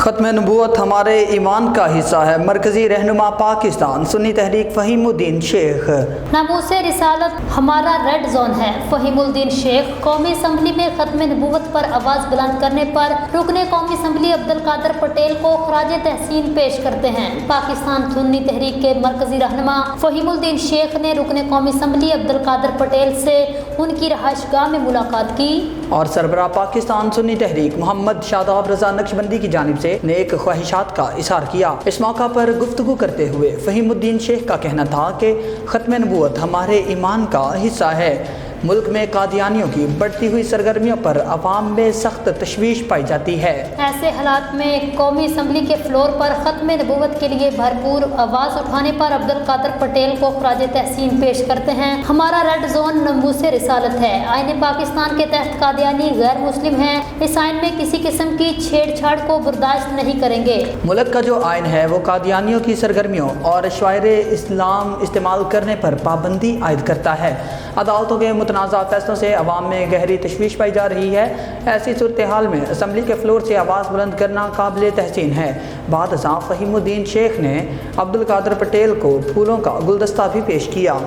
ختم نبوت ہمارے ایمان کا حصہ ہے، مرکزی رہنما پاکستان سنی تحریک فہیم الدین شیخ۔ ناموس رسالت ہمارا ریڈ زون ہے، فہیم الدین شیخ قومی اسمبلی میں ختم نبوت پر آواز بلند کرنے پر رکن قومی اسمبلی عبدالقادر پٹیل کو خراج تحسین پیش کرتے ہیں۔ پاکستان سنی تحریک کے مرکزی رہنما فہیم الدین شیخ نے رکن قومی اسمبلی عبدالقادر پٹیل سے ان کی رہائش گاہ میں ملاقات کی اور سربراہ پاکستان سنی تحریک محمد شاداب رضا نقشبندی کی جانب سے نیک خواہشات کا اظہار کیا۔ اس موقع پر گفتگو کرتے ہوئے فہیم الدین شیخ کا کہنا تھا کہ ختم نبوت ہمارے ایمان کا حصہ ہے۔ ملک میں قادیانیوں کی بڑھتی ہوئی سرگرمیوں پر عوام میں سخت تشویش پائی جاتی ہے۔ ایسے حالات میں قومی اسمبلی کے فلور پر ختم نبوت کے لیے بھرپور آواز اٹھانے پر عبدالقادر پٹیل کو خراج تحسین پیش کرتے ہیں۔ ہمارا ریڈ زون ناموس رسالت ہے، آئین پاکستان کے تحت قادیانی غیر مسلم ہیں، اس آئین میں کسی قسم کی چھیڑ چھاڑ کو برداشت نہیں کریں گے۔ ملک کا جو آئین ہے وہ قادیانیوں کی سرگرمیوں اور شعائر اسلام استعمال کرنے پر پابندی عائد کرتا ہے۔ عدالتوں کے متنازع فیصلوں سے عوام میں گہری تشویش پائی جا رہی ہے۔ ایسی صورتحال میں اسمبلی کے فلور سے آواز بلند کرنا قابل تحسین ہے۔ بعد ازاں فہیم الدین شیخ نے عبدالقادر پٹیل کو پھولوں کا گلدستہ بھی پیش کیا۔